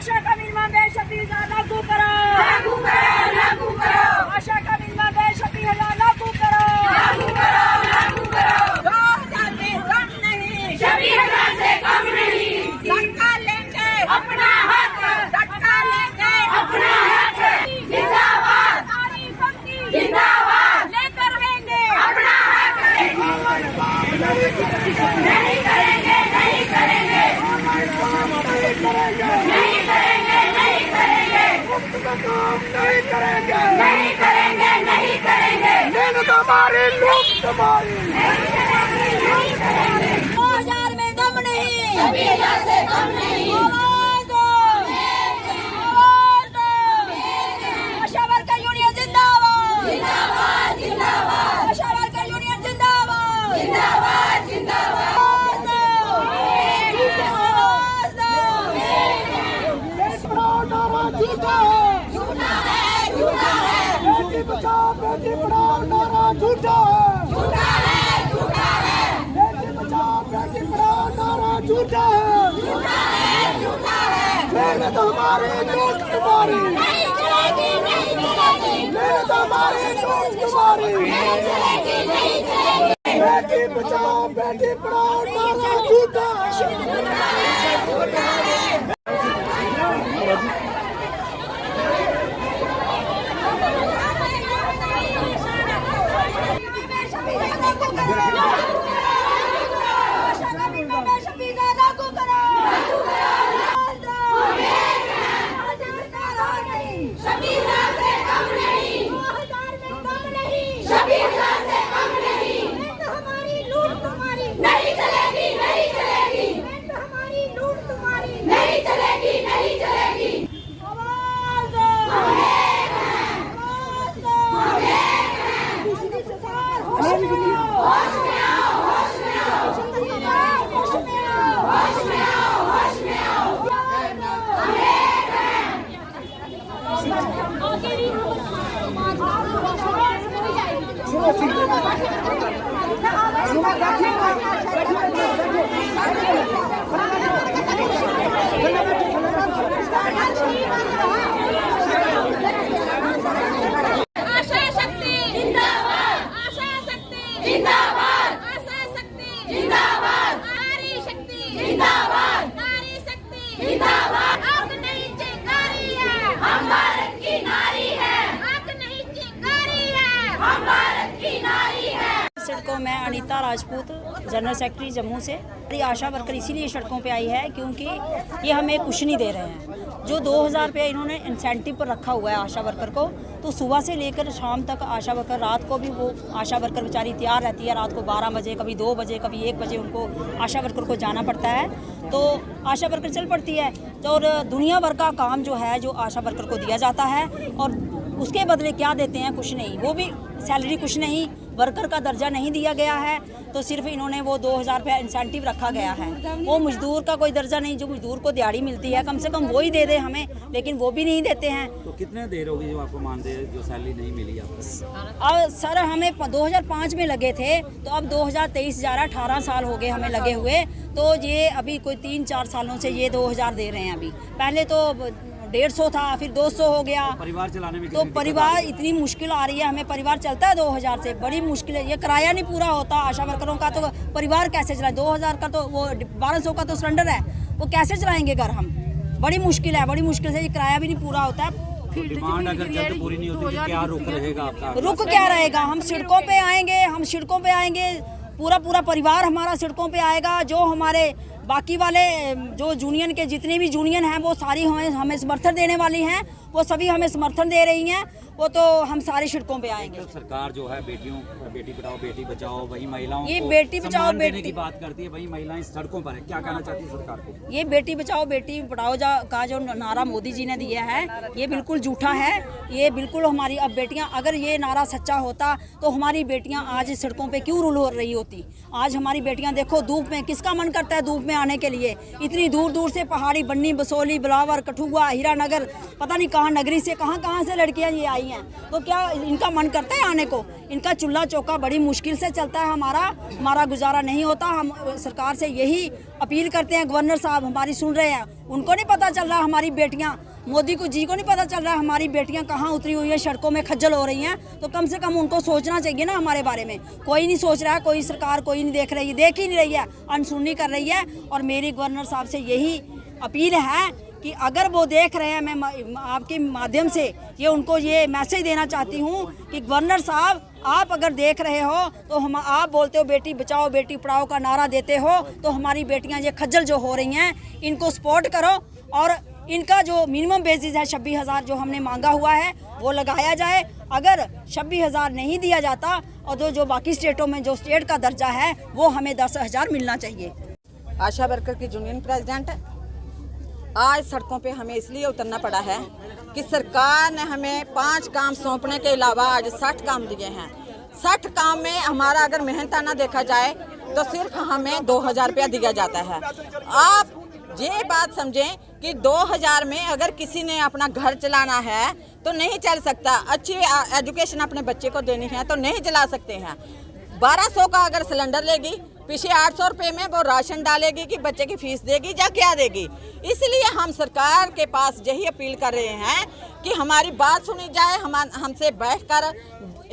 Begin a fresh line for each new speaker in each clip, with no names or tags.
आशा का minimum wage 36,000 लागू करो, लागू करो, लागू करो। आशा का मिनिमम वेज 36,000 लागू करो, लागू करो, लागू करो। 2,000 से कम नहीं, 36,000 से कम नहीं। धक्का लेंगे अपना हक, धक्का लेंगे अपना हक। जिंदाबाद नारी शक्ति, जिंदाबाद लेकर रहेंगे अपना हक। नहीं करेंगे, नहीं करेंगे, नहीं करेंगे, नहीं करेंगे, नहीं करेंगे, नहीं करेंगे, नहीं करेंगे, नहीं करेंगे। मेहनत हमारी, लूट हमारी, नहीं करेंगे, नहीं करेंगे। 2,000 में दम नहीं, 36,000 से कम नहीं। आवाज दो, आवाज दो। आशा वर्कर यूनियन जिंदाबाद, जिंदाबाद, जिंदाबाद। आशा वर्कर यूनियन जिंदाबाद, जिंदाबाद, जिंदाबाद। झूठा है, झूठा है, झूठा है। बेटी बचाओ बेटी पढ़ाओ नारा झूठा है, झूठा है, झूठा है। बेटी बचाओ बेटी पढ़ाओ नारा झूठा है, झूठा है, झूठा है। मेहनत हमारी, लूट तुम्हारी, नहीं चलेगी, नहीं चलेगी। मेहनत हमारी, लूट तुम्हारी, नहीं चलेगी, नहीं चलेगी। बेटी बचाओ बेटी पढ़ाओ नारा झूठा है, झूठा है, झूठा है। आशा शक्ति जिंदाबाद, आशा शक्ति जिंदाबाद, आशा शक्ति जिंदाबाद। नारी शक्ति जिंदाबाद, नारी शक्ति जिंदाबाद। आग नहीं चिंगारी है, हम भारत की नारी है। आग नहीं चिंगारी है, हम भारत की नारी है।
सड़कों में अनीता राजपूत जनरल सेक्रेटरी जम्मू से। आशा वर्कर इसीलिए सड़कों पे आई है क्योंकि ये हमें कुछ नहीं दे रहे हैं। जो 2,000 रुपये इन्होंने इंसेंटिव पर रखा हुआ है आशा वर्कर को, तो सुबह से लेकर शाम तक आशा वर्कर, रात को भी वो आशा वर्कर बेचारी तैयार रहती है। रात को 12 बजे, कभी 2 बजे, कभी 1 बजे उनको आशा वर्कर को जाना पड़ता है, तो आशा वर्कर चल पड़ती है। तो और दुनिया भर का काम जो है जो आशा वर्कर को दिया जाता है, और उसके बदले क्या देते हैं? कुछ नहीं, वो भी सैलरी कुछ नहीं, वर्कर का दर्जा नहीं दिया गया है। तो सिर्फ इन्होंने वो 2,000 रुपया इंसेंटिव रखा गया है। वो मजदूर का कोई दर्जा नहीं, जो मजदूर को दिहाड़ी मिलती है कम से कम वो ही दे दे हमें, लेकिन वो भी नहीं देते हैं।
तो कितने देर होगी जो आपको मानते हैं जो सैलरी नहीं मिली आपको?
अब सर हमें 2005 में लगे थे, तो अब 2023 जा रहा, 18 साल हो गए हमें लगे हुए। तो ये अभी कोई 3-4 सालों से ये 2,000 दे रहे हैं। अभी पहले तो 150 था, फिर 200 हो गया।
परिवार चलाने में
तो परिवार इतनी मुश्किल आ रही है हमें। परिवार चलता है 2,000 से, बड़ी मुश्किल है। ये किराया नहीं पूरा होता आशा वर्करों का, तो परिवार कैसे चलाए? 2,000 का तो वो 1,200 का तो सिलेंडर है, वो कैसे चलाएंगे घर हम? बड़ी मुश्किल है, बड़ी मुश्किल से ये किराया भी नहीं पूरा होता है।
डिमांड अगर जल्द पूरी नहीं होती तो क्या रुक रहेगा आपका?
रुक क्या रहेगा? हम सड़कों पे आएंगे, हम सड़कों पे आएंगे, पूरा परिवार हमारा सड़कों पे आएगा। जो हमारे बाकी वाले जो यूनियन के जितने भी यूनियन हैं वो सारी हमें समर्थन देने वाली हैं, वो सभी हमें समर्थन दे रही हैं। वो तो हम सारे सड़कों पे आएंगे।
तो सरकार जो है बेटी पढ़ाओ बेटी बचाओ, वही महिलाओं
ये
को
बेटी बचाओ
सम्मान देने
बेटी
की बात करती है, वही महिलाएं सड़कों पर है। क्या कहना चाहती है सरकार को?
ये बेटी बचाओ बेटी पढ़ाओ का जो नारा मोदी जी ने दिया है ये बिल्कुल झूठा है। ये बिल्कुल हमारी अब बेटियां, अगर ये नारा सच्चा होता तो हमारी बेटियां आज सड़कों पे क्यों रूल हो रही होती? आज हमारी बेटियां देखो धूप में, किसका मन करता है धूप में आने के लिए? इतनी दूर दूर से पहाड़ी, बन्नी, बसोली, बिलावर, कठुआ, हीरानगर, पता नहीं कहाँ नगरी से कहाँ से लड़कियां ये आई हैं। तो क्या इनका मन करता है आने को? इनका चूल्हा चौका बड़ी मुश्किल से चलता है, हमारा गुजारा नहीं होता। हम सरकार से यही अपील करते हैं गवर्नर साहब हमारी सुन रहे हैं, उनको नहीं पता चल रहा हमारी बेटियां, मोदी को जी को नहीं पता चल रहा हमारी बेटियां कहाँ उतरी हुई है, सड़कों में खज्जल हो रही हैं। तो कम से कम उनको सोचना चाहिए ना हमारे बारे में। कोई नहीं सोच रहा है, कोई सरकार कोई नहीं देख रही है, देख ही नहीं रही है, अनसुनी कर रही है। और मेरी गवर्नर साहब से यही अपील है कि अगर वो देख रहे हैं, मैं आपके माध्यम से ये उनको ये मैसेज देना चाहती हूँ कि गवर्नर साहब आप अगर देख रहे हो तो हम आप बोलते हो बेटी बचाओ बेटी पढ़ाओ का नारा देते हो, तो हमारी बेटियां ये खज्जल जो हो रही हैं इनको सपोर्ट करो और इनका जो मिनिमम बेसिस है 26,000 जो हमने मांगा हुआ है वो लगाया जाए। अगर 26,000 नहीं दिया जाता और जो बाकी स्टेटों में जो स्टेट का दर्जा है वो हमें 10,000 मिलना चाहिए।
आशा वर्कर की यूनियन प्रेसिडेंट, आज सड़कों पे हमें इसलिए उतरना पड़ा है कि सरकार ने हमें 5 काम सौंपने के अलावा आज 60 काम दिए हैं। 60 काम में हमारा अगर मेहनताना देखा जाए तो सिर्फ हमें 2,000 रुपया दिया जाता है। आप ये बात समझें कि 2,000 में अगर किसी ने अपना घर चलाना है तो नहीं चल सकता, अच्छी एजुकेशन अपने बच्चे को देनी है तो नहीं चला सकते हैं। 1200 का अगर सिलेंडर लेगी, पीछे 800 रुपये में वो राशन डालेगी कि बच्चे की फीस देगी या क्या देगी। इसलिए हम सरकार के पास यही अपील कर रहे हैं कि हमारी बात सुनी जाए, हमसे बैठकर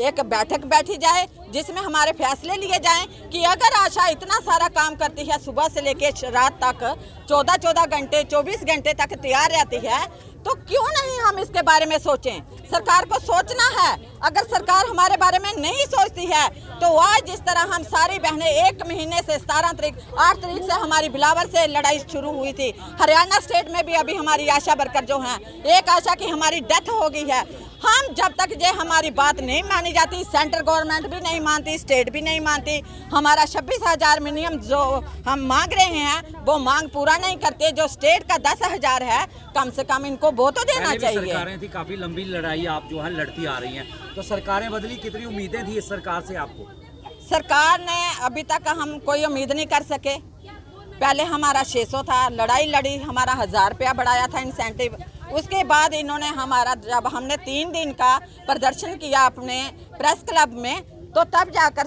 एक बैठक बैठी जाए जिसमें हमारे फैसले लिए जाएं कि अगर आशा इतना सारा काम करती है, सुबह से लेकर रात तक 14-14 घंटे 24 घंटे तक तैयार रहती है, तो क्यों नहीं हम इसके बारे में सोचें। सरकार को सोचना है। अगर सरकार हमारे बारे में नहीं सोचती है तो आज जिस तरह हम सारी बहनें 1 महीने से 17 तारीख 8 तारीख से हमारी बिलावर से लड़ाई शुरू हुई थी। हरियाणा स्टेट में भी अभी हमारी आशा वर्कर जो हैं, एक आशा की हमारी डेथ हो गई है। हम जब तक ये हमारी बात नहीं मानी जाती, सेंट्रल गवर्नमेंट भी नहीं मानती, स्टेट भी नहीं मानती, हमारा 26,000 मिनिमम जो हम मांग रहे हैं वो मांग पूरा नहीं करते। जो स्टेट का 10,000 है कम से कम इनको वो तो देना चाहिए।
सरकारें थी, काफी लंबी लड़ाई आप जो है लड़ती आ रही हैं, तो सरकारें बदली, कितनी उम्मीदें थी इस सरकार से आपको?
सरकार ने अभी तक हम कोई उम्मीद नहीं कर सके। पहले हमारा 600 था, लड़ाई लड़ी, हमारा 1,000 रुपया बढ़ाया था इंसेंटिव। उसके बाद इन्होंने हमारा, जब हमने 3 दिन का प्रदर्शन किया अपने प्रेस क्लब में, तो तब जाकर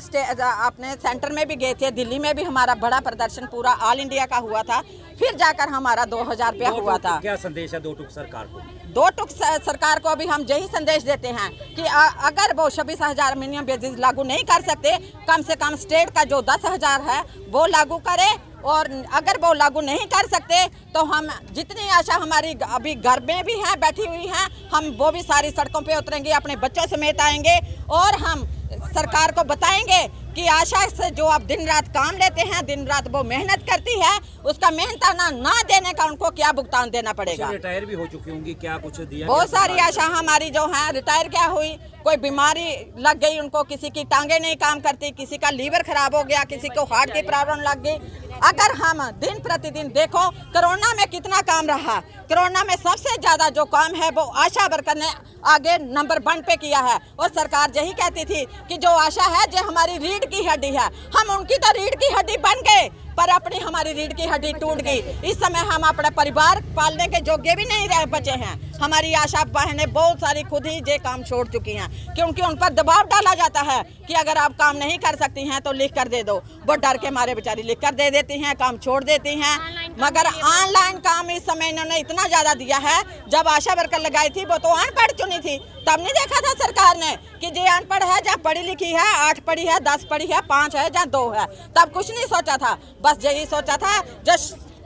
अपने सेंटर में भी गए थे, दिल्ली में भी हमारा बड़ा प्रदर्शन पूरा ऑल इंडिया का हुआ था, फिर जाकर हमारा 2,000 रुपया हुआ था।
क्या संदेश है 2 टुक सरकार को?
2 टुक सरकार को भी हम यही संदेश देते हैं कि अगर वो 26,000 मिनिमम बेसिस लागू नहीं कर सकते, कम से कम स्टेट का जो 10,000 है वो लागू करे। और अगर वो लागू नहीं कर सकते तो हम जितनी आशा हमारी अभी घर में भी हैं, बैठी हुई हैं, हम वो भी सारी सड़कों पे उतरेंगे, अपने बच्चों समेत आएंगे और हम सरकार को बताएंगे कि आशा से जो आप दिन रात काम लेते हैं, दिन रात वो मेहनत करती है, उसका मेहनताना ना देने का उनको क्या भुगतान देना पड़ेगा।
रिटायर भी हो चुकी होंगी, क्या कुछ दिया?
बहुत सारी आशा हमारी जो है रिटायर क्या हुई, कोई बीमारी लग गई उनको, किसी की टांगे नहीं काम करती, किसी का लीवर खराब हो गया, किसी को हार्ट की प्रॉब्लम लग गई। अगर हम दिन प्रतिदिन देखो, कोरोना में कितना काम रहा, कोरोना में सबसे ज्यादा जो काम है वो आशा वर्कर ने आगे नंबर 1 पे किया है। और सरकार यही कहती थी कि जो आशा है जो हमारी रीढ़ की हड्डी है, हम उनकी तो रीढ़ की हड्डी बन गए पर अपनी हमारी रीढ़ की हड्डी टूट गई। इस समय हम अपना परिवार पालने के योग्य भी नहीं रह बचे हैं। हमारी आशा बहनें बहुत सारी खुद ही ये काम छोड़ चुकी हैं क्योंकि उन पर दबाव डाला जाता है कि अगर आप काम नहीं कर सकती हैं तो लिख कर दे दो। वो डर के मारे बेचारी लिख कर दे देती हैं, काम छोड़ देती हैं। मगर ऑनलाइन काम इस समय इन्होंने इतना ज्यादा दिया है। जब आशा वर्कर लगाई थी वो तो अनपढ़ चुनी थी, तब नहीं देखा था सरकार ने कि जे अनपढ़ है, जहाँ पढ़ी लिखी है, 8 पढ़ी है, 10 पढ़ी है, 5 है, जहाँ 2 है, तब कुछ नहीं सोचा था। बस यही सोचा था जो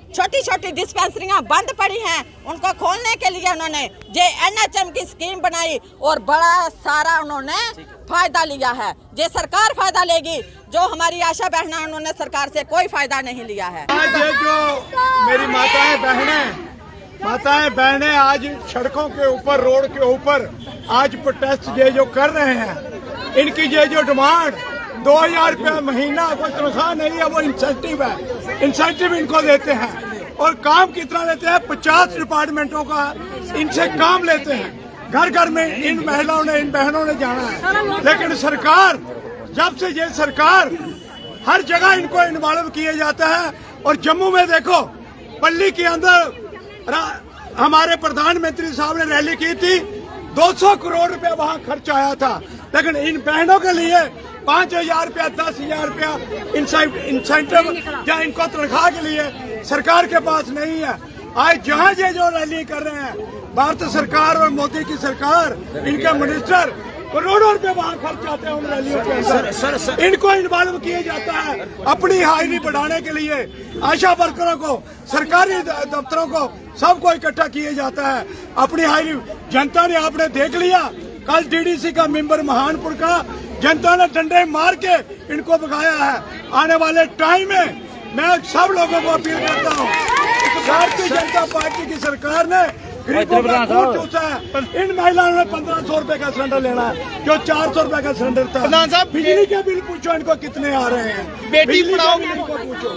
छोटी छोटी डिस्पेंसरियां बंद पड़ी हैं उनको खोलने के लिए उन्होंने जे NHM की स्कीम बनाई और बड़ा सारा उन्होंने फायदा लिया है। जे सरकार फायदा लेगी, जो हमारी आशा बहना उन्होंने सरकार से कोई फायदा नहीं लिया है।
आज ये जो मेरी माताएं बहनें आज सड़कों के ऊपर, रोड के ऊपर आज प्रोटेस्ट ये जो कर रहे हैं, इनकी ये जो डिमांड 2,000 रुपया महीना, कोई तनख्वाह नहीं है, वो इंसेंटिव है, इंसेंटिव इनको देते हैं। और काम कितना लेते हैं? 50 डिपार्टमेंटों का इनसे काम लेते हैं। घर घर में इन महिलाओं ने, इन बहनों ने जाना है। लेकिन सरकार, जब से ये सरकार हर जगह इनको इन्वॉल्व किया जाता है। और जम्मू में देखो, पल्ली के अंदर हमारे प्रधानमंत्री साहब ने रैली की थी, 200 करोड़ रुपया वहाँ खर्च आया था। लेकिन इन बहनों के लिए 5,000 रुपया, 10,000 रुपया इंसेंटिव या इनको तनख्वाह के लिए सरकार के पास नहीं है। आज जहाँ ये जो रैली कर रहे हैं, भारत सरकार और मोदी की सरकार, इनके मिनिस्टर करोड़ों रुपए वहाँ खर्च जाते हैं उन रैलियों के अंदर। इनको इन्वॉल्व किया जाता है अपनी हाजिरी बढ़ाने के लिए। आशा वर्करों को, सरकारी दफ्तरों को, सबको इकट्ठा किया जाता है अपनी हाजिरी। जनता ने आपने देख लिया, कल डीडीसी का मेंबर महानपुर का जनता ने डंडे मार के इनको भगाया है। आने वाले टाइम में मैं सब लोगों को अपील करता हूँ, भारतीय जनता पार्टी की सरकार ने गरीबों का खून चूसा है। इन महिलाओं ने 1500 रुपए का सिलेंडर लेना है, जो 400 रुपए का सिलेंडर था। बिजली के बिल पूछो इनको कितने आ रहे हैं, बेटी पढ़ाओ इनको पूछो।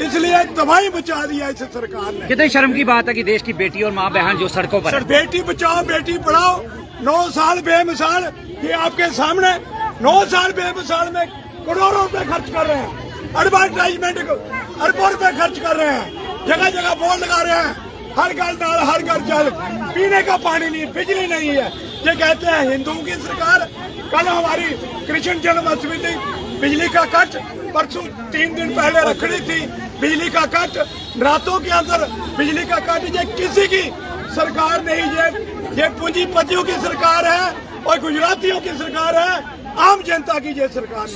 इसलिए तबाही मचा दिया इस सरकार ने।
कितनी शर्म की बात है कि देश की बेटी और माँ बहन जो सड़कों पर,
बेटी बचाओ बेटी पढ़ाओ, 9 साल बेमिसाल, ये आपके सामने 9 साल बेमिसाल में करोड़ों रुपए खर्च कर रहे हैं। एडवर्टाइजमेंट अरबों रुपए खर्च कर रहे हैं, जगह जगह बोर्ड लगा रहे हैं, हर घर नल हर घर जल, पीने का पानी नहीं, बिजली नहीं है। ये कहते हैं हिंदुओं की सरकार। कल हमारी कृष्ण जन्माष्टमी थी, बिजली का कट, परसों 3 दिन पहले रखड़ी थी, बिजली का कट, रातों के अंदर बिजली का कट। ये किसी की सरकार नहीं, ये पूंजीपतियों की सरकार है और गुजरातियों की सरकार है, आम जनता की ये सरकार है।